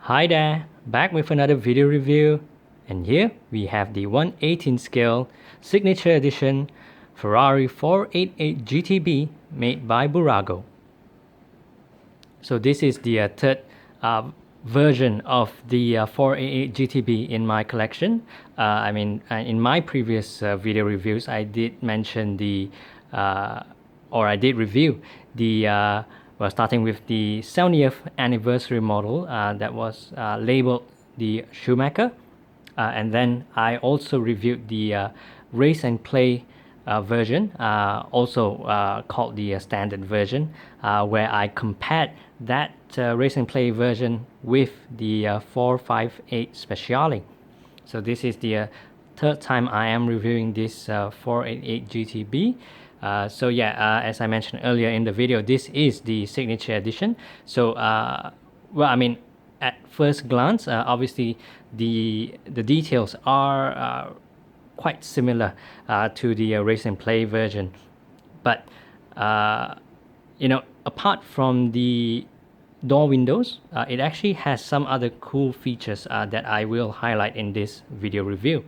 Hi there, back with another video review, and here we have the 1/18 scale signature edition Ferrari 488 GTB made by Bburago. So this is the third version of the 488 GTB in my collection. In my previous video reviews, I did mention I did review the starting with the 70th anniversary model that was labeled the Schumacher, and then I also reviewed the race and play version, also called the standard version, where I compared that race and play version with the 458 Speciale. So this is the third time I am reviewing this 488 GTB. As I mentioned earlier in the video, this is the signature edition. So, at first glance, obviously the details are quite similar to the race and play version, but apart from the door windows, it actually has some other cool features that I will highlight in this video review.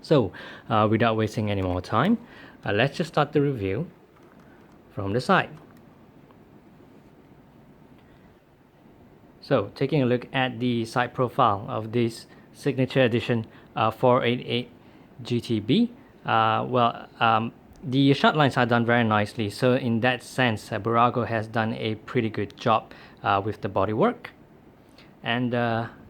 So without wasting any more time, let's just start the review from the side. So taking a look at the side profile of this signature edition 488 GTB, the shot lines are done very nicely. So in that sense, Bburago has done a pretty good job with the bodywork. And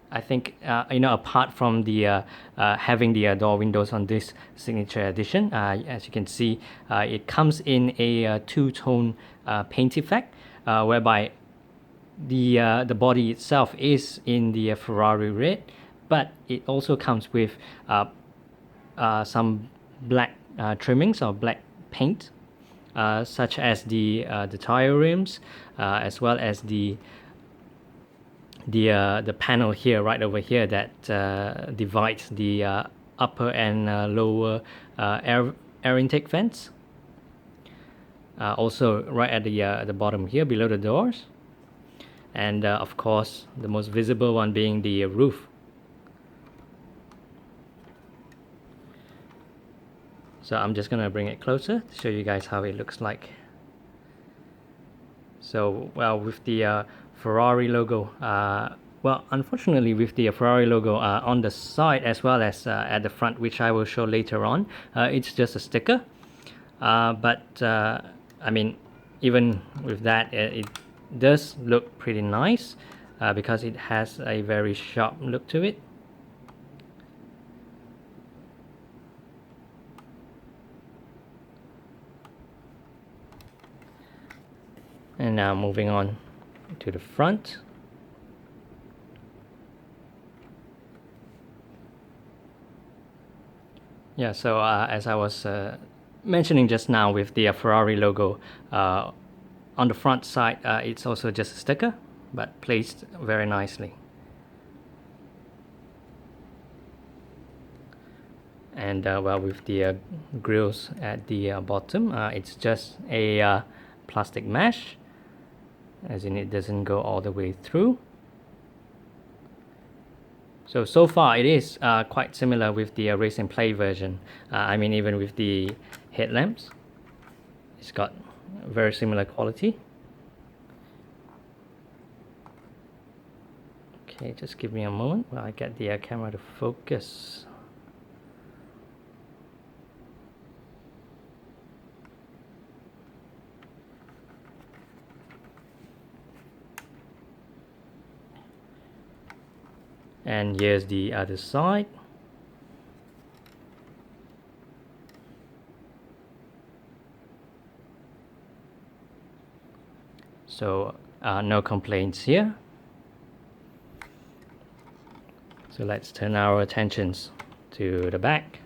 I think apart from the having the door windows on this signature edition, as you can see, it comes in a two-tone paint effect, whereby the body itself is in the Ferrari red, but it also comes with some black trimmings or black paint, such as the tire rims, as well as the panel here, right over here, that divides the upper and lower air intake vents. Also right at the bottom here, below the doors, and of course the most visible one being the roof. So I'm just gonna bring it closer to show you guys how it looks like. So with the Ferrari logo, unfortunately with the Ferrari logo on the side as well as at the front, which I will show later on, it's just a sticker. Even with that, it does look pretty nice because it has a very sharp look to it. And now moving on to the front. Yeah, so as I was mentioning just now, with the Ferrari logo on the front side, it's also just a sticker, but placed very nicely. And with the grills at the bottom, it's just a plastic mesh, as in it doesn't go all the way through. So far it is quite similar with the race and play version. Even with the headlamps, it's got very similar quality. Okay, just give me a moment while I get the camera to focus. And here's the other side. So no complaints here. So let's turn our attentions to the back.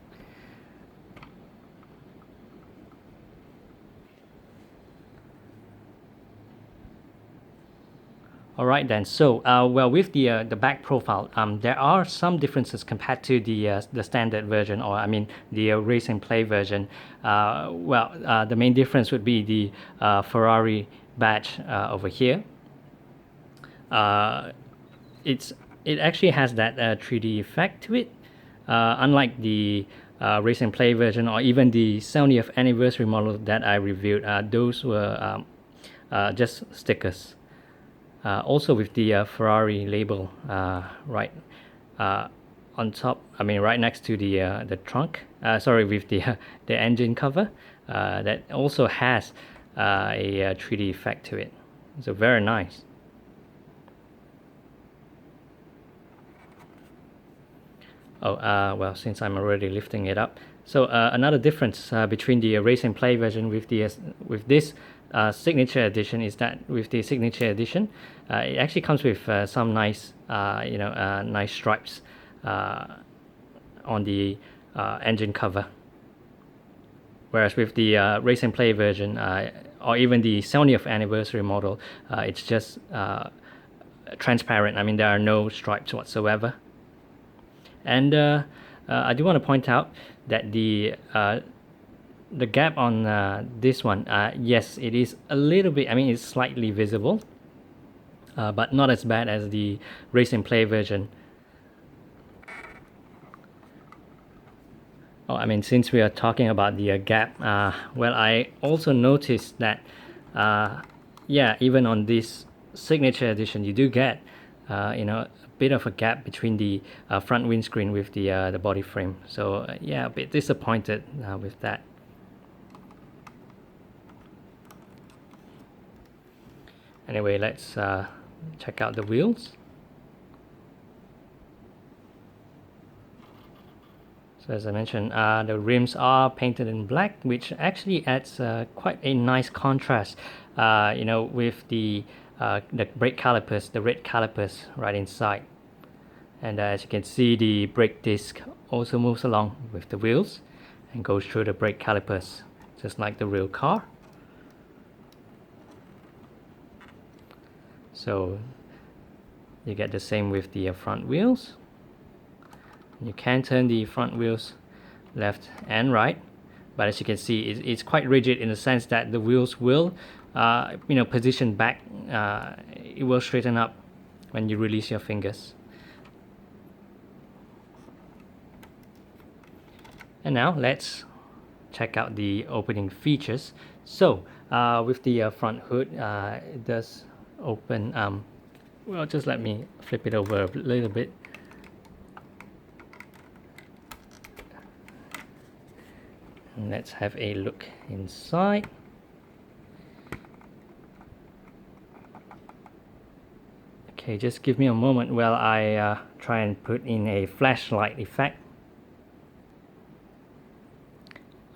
Alright then, so with the back profile, there are some differences compared to the standard version, or the race and play version. The main difference would be the Ferrari badge over here. it actually has that 3D effect to it, unlike the race and play version or even the 70th anniversary model that I reviewed. Those were just stickers. Also with the Ferrari label right on top, I mean right next to the trunk, sorry, with the engine cover, that also has a 3D effect to it. So very nice. Oh, well, since I'm already lifting it up. So another difference between the race and play version with this signature edition is that with the signature edition, it actually comes with some nice, nice stripes on the engine cover. Whereas with the race and play version, or even the 70th anniversary model, it's just transparent. I mean, there are no stripes whatsoever. And I do want to point out that the gap on this one, yes, it is a little bit, I mean, it's slightly visible, but not as bad as the race and play version. Oh, I mean, since we are talking about the gap, well, I also noticed that, yeah, even on this signature edition, you do get, a bit of a gap between the front windscreen with the body frame. So yeah, a bit disappointed with that. Anyway, let's check out the wheels. So as I mentioned, the rims are painted in black, which actually adds quite a nice contrast, with the brake calipers, the red calipers right inside. And as you can see, the brake disc also moves along with the wheels and goes through the brake calipers, just like the real car. So you get the same with the front wheels. You can turn the front wheels left and right, but as you can see, it's quite rigid in the sense that the wheels will, position back. It will straighten up when you release your fingers. And now let's check out the opening features. So with the front hood, it does open. Well, just let me flip it over a little bit. And let's have a look inside. Okay, just give me a moment while I try and put in a flashlight effect.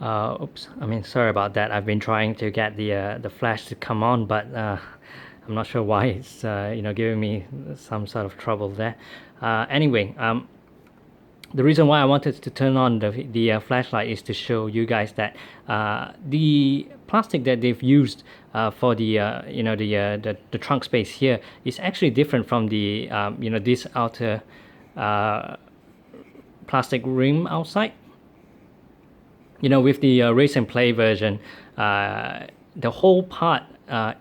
Oops, I mean, sorry about that. I've been trying to get the flash to come on, but I'm not sure why it's giving me some sort of trouble there. Anyway, the reason why I wanted to turn on the flashlight is to show you guys that the plastic that they've used for the trunk space here is actually different from the this outer plastic rim outside. With the race and play version, the whole part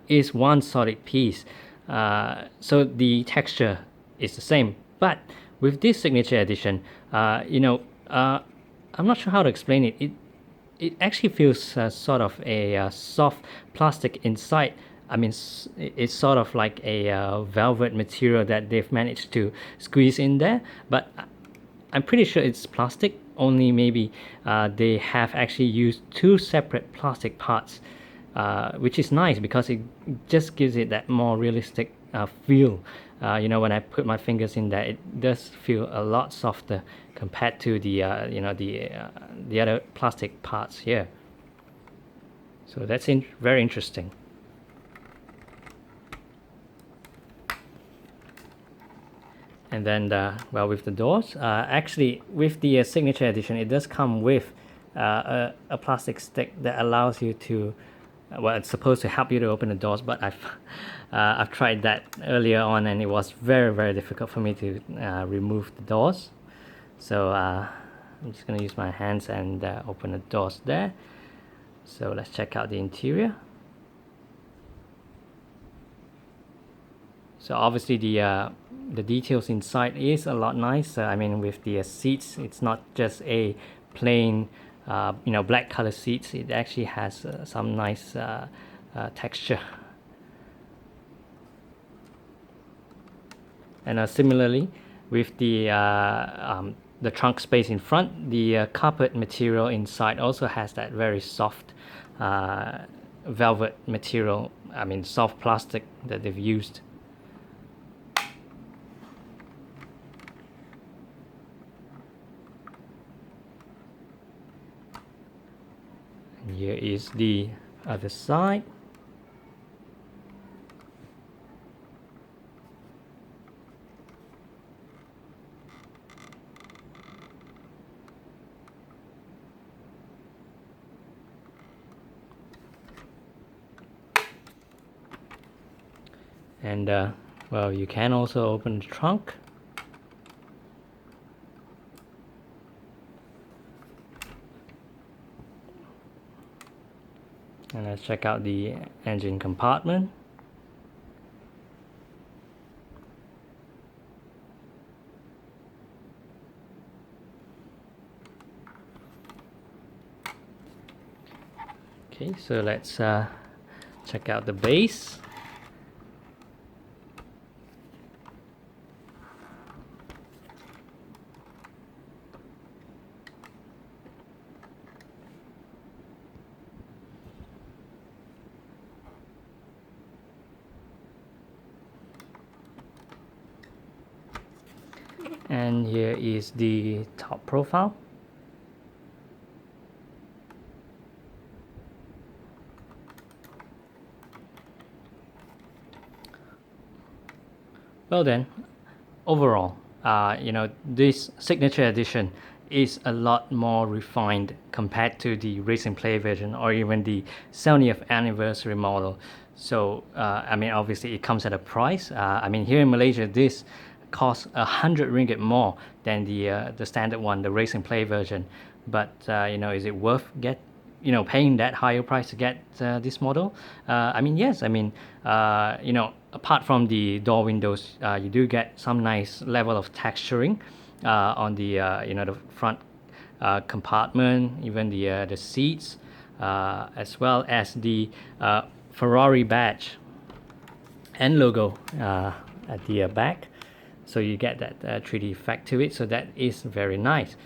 is one solid piece, so the texture is the same. But with this signature edition, I'm not sure how to explain it. It actually feels sort of a soft plastic inside. I mean, it's sort of like a velvet material that they've managed to squeeze in there, but I'm pretty sure it's plastic, only maybe they have actually used two separate plastic parts, which is nice because it just gives it that more realistic feel. When I put my fingers in there, it does feel a lot softer compared to the other plastic parts here. So that's very interesting. And then, well, with the doors, actually with the signature edition, it does come with a plastic stick that allows you to, well, it's supposed to help you to open the doors, but I've tried that earlier on and it was very, very difficult for me to remove the doors. So I'm just going to use my hands and open the doors there. So let's check out the interior. So obviously the the details inside is a lot nicer. I mean, with the seats, it's not just a plain black color seats. It actually has some nice texture. And similarly, with the trunk space in front, the carpet material inside also has that very soft velvet material, I mean soft plastic that they've used. And here is the other side. And well, you can also open the trunk. And let's check out the engine compartment. Okay, so let's check out the base. And here is the top profile. Well then, overall, this signature edition is a lot more refined compared to the Racing Play version or even the 70th anniversary model. So I mean, obviously it comes at a price. I mean, here in Malaysia, this costs 100 ringgit more than the standard one, the Racing Play version. But is it worth paying that higher price to get this model? I mean, yes. I mean, apart from the door windows, you do get some nice level of texturing on the the front compartment, even the seats, as well as the Ferrari badge and logo at the back. So you get that 3D effect to it. So that is very nice.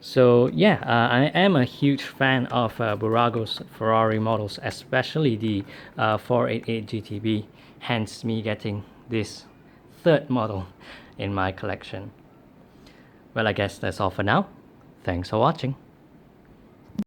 So yeah, I am a huge fan of Bburago's Ferrari models, especially the 488 GTB, hence me getting this third model in my collection. Well, I guess that's all for now. Thanks for watching.